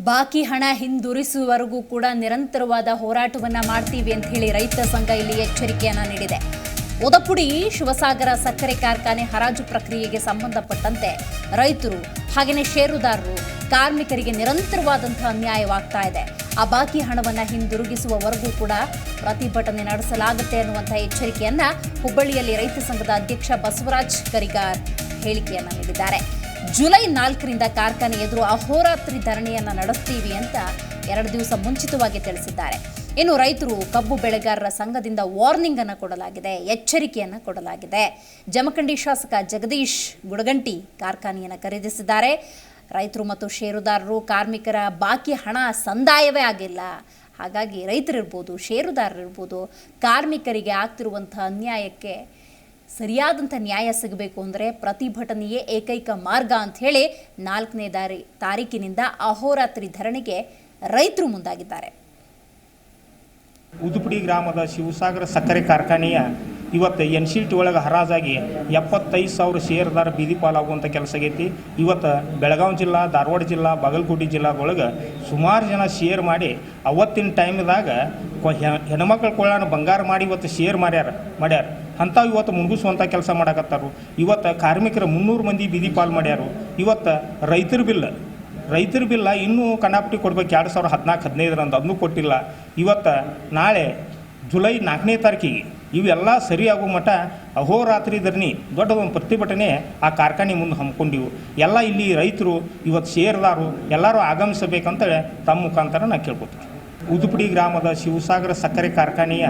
ಬಾಕಿ ಹಣ ಹಿಂದಿರುಗಿಸುವವರೆಗೂ ಕೂಡ ನಿರಂತರವಾದ ಹೋರಾಟವನ್ನ ಮಾಡ್ತೀವಿ ಅಂತ ಹೇಳಿ ರೈತ ಸಂಘ ಇಲ್ಲಿ ಎಚ್ಚರಿಕೆಯನ್ನ ನೀಡಿದೆ. ಉದಪುಡಿ ಶಿವಸಾಗರ ಸಕ್ಕರೆ ಕಾರ್ಖಾನೆ ಹರಾಜು ಪ್ರಕ್ರಿಯೆಗೆ ಸಂಬಂಧಪಟ್ಟಂತೆ ರೈತರು ಹಾಗೆಯೇ ಷೇರುದಾರರು ಕಾರ್ಮಿಕರಿಗೆ ನಿರಂತರವಾದಂತಹ ಅನ್ಯಾಯವಾಗ್ತಾ ಇದೆ. ಆ ಬಾಕಿ ಹಣವನ್ನು ಹಿಂದಿರುಗಿಸುವವರೆಗೂ ಕೂಡ ಪ್ರತಿಭಟನೆ ನಡೆಸಲಾಗುತ್ತೆ ಅನ್ನುವಂತಹ ಎಚ್ಚರಿಕೆಯನ್ನ ಹುಬ್ಬಳ್ಳಿಯಲ್ಲಿ ರೈತ ಸಂಘದ ಅಧ್ಯಕ್ಷ ಬಸವರಾಜ್ ಕರಿಗಾರ್ ಹೇಳಿಕೆಯನ್ನ ನೀಡಿದ್ದಾರೆ. ಜುಲೈ 4ರಿಂದ ಕಾರ್ಖಾನೆ ಎದುರು ಅಹೋರಾತ್ರಿ ಧರಣಿಯನ್ನ ನಡೆಸ್ತೀವಿ ಅಂತ 2 ದಿವಸ ಮುಂಚಿತವಾಗಿ ತಿಳಿಸಿದ್ದಾರೆ. ಇನ್ನು ರೈತರು ಕಬ್ಬು ಬೆಳೆಗಾರರ ಸಂಘದಿಂದ ವಾರ್ನಿಂಗ್ ಅನ್ನು ಕೊಡಲಾಗಿದೆ, ಎಚ್ಚರಿಕೆಯನ್ನ ಕೊಡಲಾಗಿದೆ. ಜಮಖಂಡಿ ಶಾಸಕ ಜಗದೀಶ್ ಗುಡಗಂಟಿ ಕಾರ್ಖಾನೆಯನ್ನು ಖರೀದಿಸಿದ್ದಾರೆ. ರೈತರು ಮತ್ತು ಷೇರುದಾರರು ಕಾರ್ಮಿಕರ ಬಾಕಿ ಹಣ ಸಂದಾಯವೇ ಆಗಿಲ್ಲ. ಹಾಗಾಗಿ ರೈತರಿರ್ಬೋದು, ಷೇರುದಾರರಿರ್ಬೋದು, ಕಾರ್ಮಿಕರಿಗೆ ಆಗ್ತಿರುವಂತಹ ಅನ್ಯಾಯಕ್ಕೆ ಸರಿಯಾದಂಥ ನ್ಯಾಯ ಸಿಗಬೇಕು ಅಂದರೆ ಪ್ರತಿಭಟನೆಯೇ ಏಕೈಕ ಮಾರ್ಗ ಅಂತ ಹೇಳಿ 4ನೇ ತಾರೀಕಿನಿಂದ ಅಹೋರಾತ್ರಿ ಧರಣಿಗೆ ರೈತರು ಮುಂದಾಗಿದ್ದಾರೆ. ಉದುಪುಡಿ ಗ್ರಾಮದ ಶಿವಸಾಗರ ಸಕ್ಕರೆ ಕಾರ್ಖಾನೆಯ ಇವತ್ತು NCT ಒಳಗೆ ಹರಾಜಾಗಿ 75,000 ಷೇರುದಾರ ಬೀದಿ ಪಾಲಾಗುವಂಥ ಕೆಲಸ ಆಗೈತಿ. ಇವತ್ತು ಬೆಳಗಾವಿ ಜಿಲ್ಲಾ, ಧಾರವಾಡ ಜಿಲ್ಲಾ, ಬಾಗಲಕೋಟೆ ಜಿಲ್ಲಾದೊಳಗೆ ಸುಮಾರು ಜನ ಶೇರ್ ಮಾಡಿ ಅವತ್ತಿನ ಟೈಮ್ದಾಗ ಹೆಣ್ಮಕ್ಳ ಕೊಳ್ಳಾನ ಬಂಗಾರ ಮಾಡಿ ಇವತ್ತು ಶೇರ್ ಮಾಡ್ಯಾರ ಅಂಥವು ಇವತ್ತು ಮುಳುಗಿಸುವಂಥ ಕೆಲಸ ಮಾಡಕತ್ತಾರು. ಇವತ್ತು ಕಾರ್ಮಿಕರ 300 ಮಂದಿ ಬೀದಿ ಪಾಲು ಮಾಡ್ಯಾರು. ಇವತ್ತು ರೈತರ ಬಿಲ್ಲ ಇನ್ನೂ ಕಂಡಾಪಟ್ಟಿ ಕೊಡ್ಬೇಕು 2014-15 ಅದನ್ನೂ ಕೊಟ್ಟಿಲ್ಲ. ಇವತ್ತು ನಾಳೆ ಜುಲೈ 4ನೇ ತಾರೀಕಿಗೆ ಇವೆಲ್ಲ ಸರಿಯಾಗುವ ಮಟ್ಟ ಅಹೋರಾತ್ರಿ ಧರಣಿ ದೊಡ್ಡ ಒಂದು ಪ್ರತಿಭಟನೆ ಆ ಕಾರ್ಖಾನೆ ಮುಂದೆ ಹಮ್ಮಿಕೊಂಡಿವು. ಎಲ್ಲ ಇಲ್ಲಿ ರೈತರು ಇವತ್ತು ಷೇರುದಾರರು ಎಲ್ಲರೂ ಆಗಮಿಸಬೇಕಂತೇಳಿ ತಮ್ಮ ಮುಖಾಂತರ ನಾನು ಕೇಳ್ಕೊತೀನಿ. ಉದುಪುಡಿ ಗ್ರಾಮದ ಶಿವಸಾಗರ ಸಕ್ಕರೆ ಕಾರ್ಖಾನೆಯ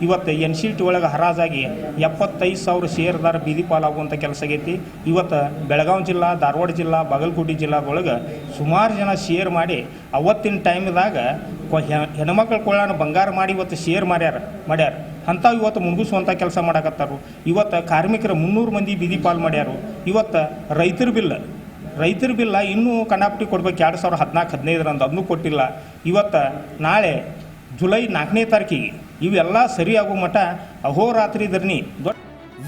ಇವತ್ತು NCT ಒಳಗೆ ಹರಾಜಾಗಿ 75,000 ಷೇರುದಾರ ಬೀದಿ ಪಾಲಾಗುವಂಥ ಕೆಲಸ ಆಗೈತಿ. ಇವತ್ತು ಬೆಳಗಾವಿ ಜಿಲ್ಲಾ, ಧಾರವಾಡ ಜಿಲ್ಲಾ, ಬಾಗಲಕೋಟೆ ಜಿಲ್ಲಾದೊಳಗೆ ಸುಮಾರು ಜನ ಶೇರ್ ಮಾಡಿ ಅವತ್ತಿನ ಟೈಮ್ದಾಗ ಹೆಣ್ಮಕ್ಳ ಕೊಳ್ಳಾನ ಬಂಗಾರ ಮಾಡಿ ಇವತ್ತು ಶೇರ್ ಮಾಡ್ಯಾರ ಅಂಥವು ಇವತ್ತು ಮುಳುಗಿಸುವಂಥ ಕೆಲಸ ಮಾಡಕತ್ತಾರು. ಇವತ್ತು ಕಾರ್ಮಿಕರ 300 ಮಂದಿ ಬೀದಿ ಪಾಲು ಮಾಡ್ಯಾರು. ಇವತ್ತು ರೈತರ ಬಿಲ್ಲ ಇನ್ನೂ ಕಂಡಾಪಟ್ಟಿ ಕೊಡ್ಬೇಕು 2014-15 ಅದನ್ನೂ ಕೊಟ್ಟಿಲ್ಲ. ಇವತ್ತು ನಾಳೆ ಜುಲೈ 4ನೇ ತಾರೀಕಿಗೆ ಇವೆಲ್ಲ ಸರಿಯಾಗುವ ಮಟ್ಟ ಅಹೋರಾತ್ರಿ ಧರಣಿ.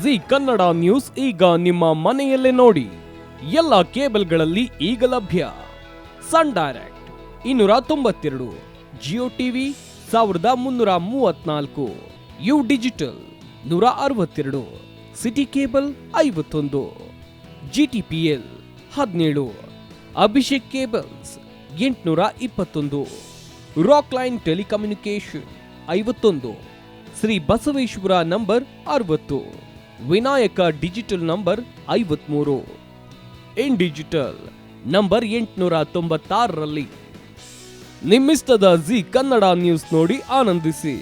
ಜಿ ಕನ್ನಡ ನ್ಯೂಸ್ ಈಗ ನಿಮ್ಮ ಮನೆಯಲ್ಲೇ ನೋಡಿ. ಎಲ್ಲ ಕೇಬಲ್ಗಳಲ್ಲಿ ಈಗ ಲಭ್ಯ. Sun Direct 292, Jio TV 1334, U digital 162, city cable 51, GTPL 17, Abhishek cables 821, rock line telecommunication 51, Shri Basaveshwara number 60, Vinayaka digital number 53, in digital number 896ರಲ್ಲಿ. ನಿಮ್ಮಿಸ್ತದ ಜಿ ಕನ್ನಡ ನ್ಯೂಸ್ ನೋಡಿ ಆನಂದಿಸಿ.